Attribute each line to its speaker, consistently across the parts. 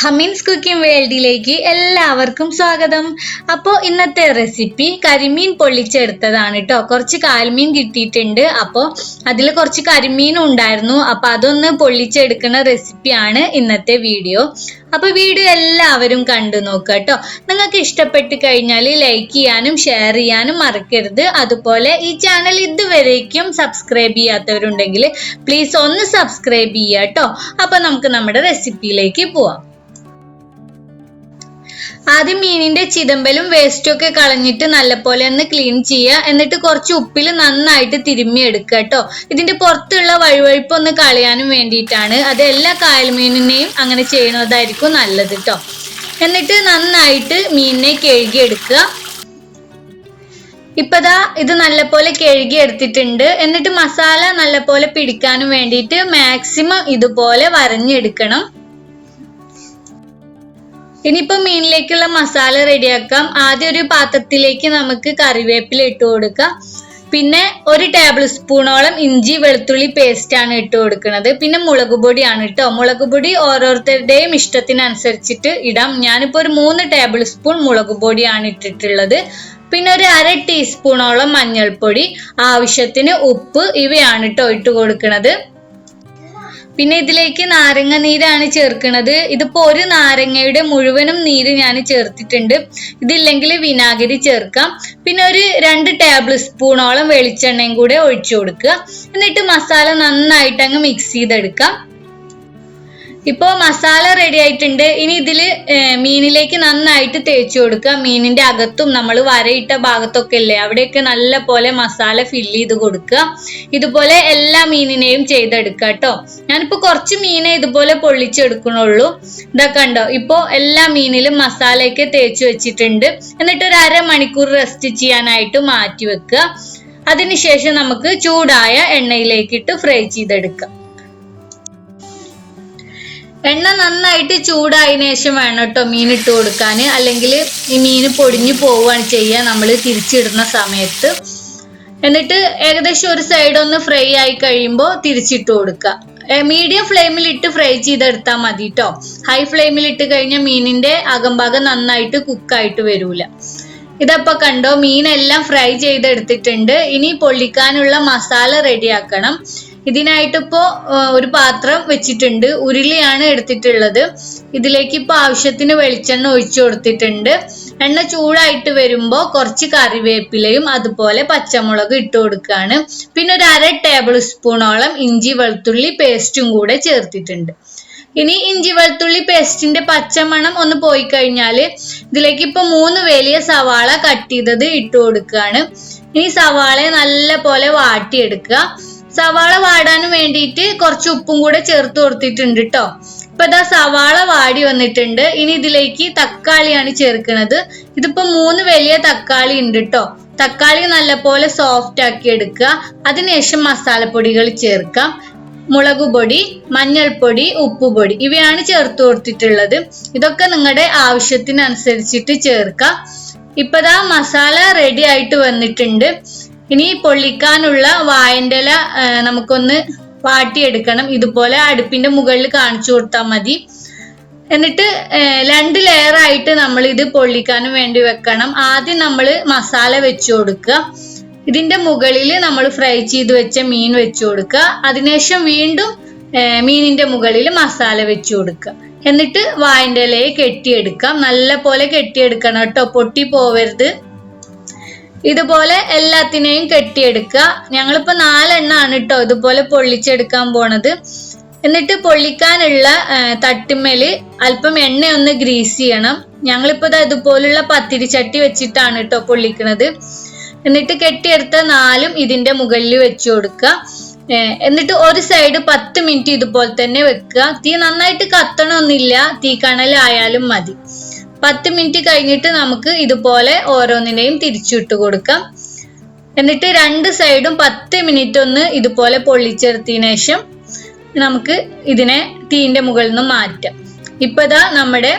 Speaker 1: ഹമീൻസ് cooking വേൾഡിലേക്ക് എല്ലാവർക്കും സ്വാഗതം. അപ്പോൾ ഇന്നത്തെ റെസിപ്പി കരിമീൻ പൊള്ളിച്ചെടുത്തതാണ് കേട്ടോ. കുറച്ച് കാൽമീൻ കിട്ടിയിട്ടുണ്ട്. അപ്പോൾ അതിൽ കുറച്ച് കരിമീനും ഉണ്ടായിരുന്നു. അപ്പോൾ അതൊന്ന് പൊള്ളിച്ചെടുക്കുന്ന റെസിപ്പിയാണ് ഇന്നത്തെ വീഡിയോ. അപ്പോൾ വീഡിയോ എല്ലാവരും കണ്ടു നോക്കുക കേട്ടോ. നിങ്ങൾക്ക് ഇഷ്ടപ്പെട്ട് കഴിഞ്ഞാൽ ലൈക്ക് ചെയ്യാനും ഷെയർ ചെയ്യാനും മറക്കരുത്. അതുപോലെ ഈ ചാനൽ ഇതുവരേക്കും സബ്സ്ക്രൈബ് ചെയ്യാത്തവരുണ്ടെങ്കിൽ പ്ലീസ് ഒന്ന് സബ്സ്ക്രൈബ് ചെയ്യുക കേട്ടോ. അപ്പോൾ നമുക്ക് നമ്മുടെ റെസിപ്പിയിലേക്ക് പോവാം. ആദ്യം മീനിന്റെ ചിതമ്പലും വേസ്റ്റും ഒക്കെ കളഞ്ഞിട്ട് നല്ലപോലെ ഒന്ന് ക്ലീൻ ചെയ്യുക. എന്നിട്ട് കുറച്ച് ഉപ്പിൽ നന്നായിട്ട് തിരുമ്മി എടുക്കുക കേട്ടോ. ഇതിന്റെ പുറത്തുള്ള വഴുവഴുപ്പ് ഒന്ന് കളയാനും വേണ്ടിയിട്ടാണ്. അത് എല്ലാ കായൽമീനിനെയും അങ്ങനെ ചെയ്യുന്നതായിരിക്കും നല്ലത് കേട്ടോ. എന്നിട്ട് നന്നായിട്ട് മീനിനെ കഴുകി എടുക്കുക. ഇപ്പതാ ഇത് നല്ലപോലെ കഴുകി എടുത്തിട്ടുണ്ട്. എന്നിട്ട് മസാല നല്ലപോലെ പിടിക്കാനും വേണ്ടിയിട്ട് മാക്സിമം ഇതുപോലെ വരഞ്ഞെടുക്കണം. ഇനിയിപ്പോ മീനിലേക്കുള്ള മസാല റെഡിയാക്കാം. ആദ്യം ഒരു പാത്രത്തിലേക്ക് നമുക്ക് കറിവേപ്പില ഇട്ട് കൊടുക്കാം. പിന്നെ 1 ടേബിൾ സ്പൂണോളം ഇഞ്ചി വെളുത്തുള്ളി പേസ്റ്റ് ആണ് ഇട്ട് കൊടുക്കുന്നത്. പിന്നെ മുളക് പൊടിയാണ് കേട്ടോ. മുളക് പൊടി ഓരോരുത്തരുടെയും ഇഷ്ടത്തിനനുസരിച്ചിട്ട് ഇടാം. ഞാനിപ്പോ ഒരു 3 ടേബിൾ സ്പൂൺ മുളക് പൊടിയാണ് ഇട്ടിട്ടുള്ളത്. പിന്നെ ഒരു 1/2 ടീസ്പൂണോളം മഞ്ഞൾപ്പൊടി, ആവശ്യത്തിന് ഉപ്പ്, ഇവയാണ് കേട്ടോ ഇട്ട് കൊടുക്കുന്നത്. പിന്നെ ഇതിലേക്ക് നാരങ്ങ നീരാണ് ചേർക്കുന്നത്. ഇതിപ്പോ ഒരു നാരങ്ങയുടെ മുഴുവനും നീര് ഞാൻ ചേർത്തിട്ടുണ്ട്. ഇതില്ലെങ്കിൽ വിനാഗിരി ചേർക്കാം. പിന്നെ ഒരു 2 ടേബിൾ സ്പൂണോളം വെളിച്ചെണ്ണയും കൂടെ ഒഴിച്ചു കൊടുക്കുക. എന്നിട്ട് മസാല നന്നായിട്ട് അങ്ങ് മിക്സ് ചെയ്തെടുക്കാം. ഇപ്പോ മസാല റെഡി ആയിട്ടുണ്ട്. ഇനി ഇതില് മീനിലേക്ക് നന്നായിട്ട് തേച്ചു കൊടുക്കുക. മീനിന്റെ അകത്തും നമ്മൾ വരയിട്ട ഭാഗത്തൊക്കെ ഇല്ലേ, അവിടെയൊക്കെ നല്ല പോലെ മസാല ഫില്ല് ചെയ്ത് കൊടുക്കുക. ഇതുപോലെ എല്ലാ മീനിനെയും ചെയ്തെടുക്കുക കേട്ടോ. ഞാനിപ്പോ കുറച്ച് മീനെ ഇതുപോലെ പൊള്ളിച്ചെടുക്കണുള്ളൂ. ഇതൊക്കെ ഉണ്ടോ. ഇപ്പോ എല്ലാ മീനിലും മസാലയൊക്കെ തേച്ചു വെച്ചിട്ടുണ്ട്. എന്നിട്ട് ഒരു 1/2 മണിക്കൂർ റെസ്റ്റ് ചെയ്യാനായിട്ട് മാറ്റി വെക്കുക. അതിനുശേഷം നമുക്ക് ചൂടായ എണ്ണയിലേക്കിട്ട് ഫ്രൈ ചെയ്തെടുക്കാം. എണ്ണ നന്നായിട്ട് ചൂടായതിനു ശേഷം വേണം കേട്ടോ മീൻ ഇട്ട് കൊടുക്കാൻ. അല്ലെങ്കിൽ ഈ മീൻ പൊടിഞ്ഞു പോവുകയാണ് ചെയ്യുക നമ്മൾ തിരിച്ചിടുന്ന സമയത്ത്. എന്നിട്ട് ഏകദേശം ഒരു സൈഡ് ഒന്ന് ഫ്രൈ ആയി കഴിയുമ്പോൾ തിരിച്ചിട്ട് കൊടുക്കുക. മീഡിയം ഫ്ലെയിമിൽ ഇട്ട് ഫ്രൈ ചെയ്തെടുത്താൽ മതി കേട്ടോ. ഹൈ ഫ്ലെയിമിൽ ഇട്ട് കഴിഞ്ഞാൽ മീനിന്റെ അകംഭാഗം നന്നായിട്ട് കുക്കായിട്ട് വരൂല. ഇതപ്പോ കണ്ടോ, മീനെല്ലാം ഫ്രൈ ചെയ്തെടുത്തിട്ടുണ്ട്. ഇനി പൊള്ളിക്കാനുള്ള മസാല റെഡിയാക്കണം. ഇതിനായിട്ട് ഇപ്പോ ഒരു പാത്രം വെച്ചിട്ടുണ്ട്. ഉരുളിയാണ് എടുത്തിട്ടുള്ളത്. ഇതിലേക്ക് ഇപ്പൊ ആവശ്യത്തിന് വെളിച്ചെണ്ണ ഒഴിച്ചു കൊടുത്തിട്ടുണ്ട്. എണ്ണ ചൂടായിട്ട് വരുമ്പോ കുറച്ച് കറിവേപ്പിലയും അതുപോലെ പച്ചമുളക് ഇട്ട് കൊടുക്കുകയാണ്. പിന്നെ ഒരു 1/2 ടേബിൾ സ്പൂണോളം ഇഞ്ചി വെളുത്തുള്ളി പേസ്റ്റും കൂടെ ചേർത്തിട്ടുണ്ട്. ഇനി ഇഞ്ചി വെളുത്തുള്ളി പേസ്റ്റിന്റെ പച്ചമണം ഒന്ന് പോയി കഴിഞ്ഞാല് ഇതിലേക്ക് ഇപ്പൊ 3 വലിയ സവാള കട്ട് ചെയ്തത് ഇട്ട് കൊടുക്കുകയാണ്. ഇനി സവാളയെ നല്ല പോലെ വാട്ടിയെടുക്കുക. സവാള വാടാനും വേണ്ടിയിട്ട് കുറച്ച് ഉപ്പും കൂടെ ചേർത്ത് കൊടുത്തിട്ടുണ്ട് കേട്ടോ. ഇപ്പൊ ഇതാ സവാള വാടി വന്നിട്ടുണ്ട്. ഇനി ഇതിലേക്ക് തക്കാളിയാണ് ചേർക്കുന്നത്. ഇതിപ്പോ 3 വലിയ തക്കാളി ഉണ്ട് കേട്ടോ. തക്കാളി നല്ലപോലെ സോഫ്റ്റ് ആക്കി എടുക്കുക. അതിനുശേഷം മസാലപ്പൊടികൾ ചേർക്കാം. മുളക് പൊടി, മഞ്ഞൾപ്പൊടി, ഉപ്പുപൊടി, ഇവയാണ് ചേർത്ത് കൊടുത്തിട്ടുള്ളത്. ഇതൊക്കെ നിങ്ങളുടെ ആവശ്യത്തിനനുസരിച്ചിട്ട് ചേർക്കാം. ഇപ്പതാ മസാല റെഡി ആയിട്ട് വന്നിട്ടുണ്ട്. ഇനി പൊള്ളിക്കാനുള്ള വാഴന്റെ ഇല നമുക്കൊന്ന് വാട്ടിയെടുക്കണം. ഇതുപോലെ അടുപ്പിന്റെ മുകളിൽ കാണിച്ചു കൊടുത്താൽ മതി. എന്നിട്ട് 2 ലെയർ ആയിട്ട് നമ്മൾ ഇത് പൊള്ളിക്കാനും വേണ്ടി വെക്കണം. ആദ്യം നമ്മൾ മസാല വെച്ചു കൊടുക്കുക. ഇതിന്റെ മുകളിൽ നമ്മൾ ഫ്രൈ ചെയ്ത് വെച്ച മീൻ വെച്ചു കൊടുക്കുക. അതിനുശേഷം വീണ്ടും മീനിന്റെ മുകളിൽ മസാല വെച്ചു കൊടുക്കുക. എന്നിട്ട് വാഴന്റെ ഇലയെ കെട്ടിയെടുക്കാം. നല്ല പോലെ കെട്ടിയെടുക്കണം കേട്ടോ, പൊട്ടി പോവരുത്. ഇതുപോലെ എല്ലാത്തിനെയും കെട്ടിയെടുക്കുക. ഞങ്ങളിപ്പോ 4 എണ്ണമാണ് കേട്ടോ ഇതുപോലെ പൊള്ളിച്ചെടുക്കാൻ പോണത്. എന്നിട്ട് പൊള്ളിക്കാനുള്ള തട്ടുമ്മേല് അല്പം എണ്ണ ഒന്ന് ഗ്രീസ് ചെയ്യണം. ഞങ്ങളിപ്പോ ഇതുപോലുള്ള പത്തിരി ചട്ടി വെച്ചിട്ടാണ് കേട്ടോ പൊള്ളിക്കുന്നത്. എന്നിട്ട് കെട്ടിയെടുത്ത 4ഉം ഇതിന്റെ മുകളിൽ വെച്ചു കൊടുക്കുക. എന്നിട്ട് ഒരു സൈഡ് 10 മിനിറ്റ് ഇതുപോലെ തന്നെ വെക്കുക. തീ നന്നായിട്ട് കത്തണമൊന്നുമില്ല, തീ കണലായാലും മതി. 10 മിനിറ്റ് കഴിഞ്ഞിട്ട് നമുക്ക് ഇതുപോലെ ഓരോന്നിനെയും തിരിച്ചിട്ട് കൊടുക്കാം. എന്നിട്ട് 2 സൈഡും 10 മിനിറ്റ് ഒന്ന് ഇതുപോലെ പൊള്ളിച്ചെടുത്തതിന് ശേഷം നമുക്ക് ഇതിനെ തീന്റെ മുകളിൽ നിന്ന് മാറ്റാം. ഇപ്പതാ നമ്മുടെ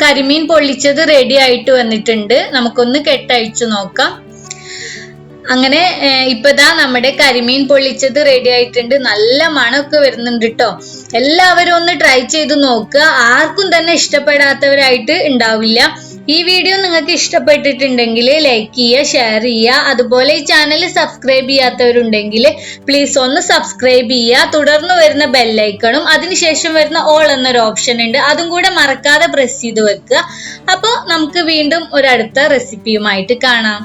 Speaker 1: കരിമീൻ പൊള്ളിച്ചത് റെഡി ആയിട്ട് വന്നിട്ടുണ്ട്. നമുക്കൊന്ന് കെട്ടഴിച്ചു നോക്കാം. അങ്ങനെ ഇപ്പതാ നമ്മുടെ കരിമീൻ പൊള്ളിച്ചത് റെഡി ആയിട്ടുണ്ട്. നല്ല മണമൊക്കെ വരുന്നുണ്ട് കേട്ടോ. എല്ലാവരും ഒന്ന് ട്രൈ ചെയ്ത് നോക്കുക. ആർക്കും തന്നെ ഇഷ്ടപ്പെടാത്തവരായിട്ട് ഉണ്ടാവില്ല. ഈ വീഡിയോ നിങ്ങൾക്ക് ഇഷ്ടപ്പെട്ടിട്ടുണ്ടെങ്കിൽ ലൈക്ക് ചെയ്യുക, ഷെയർ ചെയ്യുക. അതുപോലെ ഈ ചാനൽ സബ്സ്ക്രൈബ് ചെയ്യാത്തവരുണ്ടെങ്കിൽ പ്ലീസ് ഒന്ന് സബ്സ്ക്രൈബ് ചെയ്യുക. തുടർന്ന് വരുന്ന ബെല്ലൈക്കണും അതിനുശേഷം വരുന്ന ഓൾ എന്നൊരു ഓപ്ഷൻ ഉണ്ട്, അതും കൂടെ മറക്കാതെ പ്രസ് ചെയ്ത് വെക്കുക. അപ്പോൾ നമുക്ക് വീണ്ടും ഒരു അടുത്ത റെസിപ്പിയുമായിട്ട് കാണാം.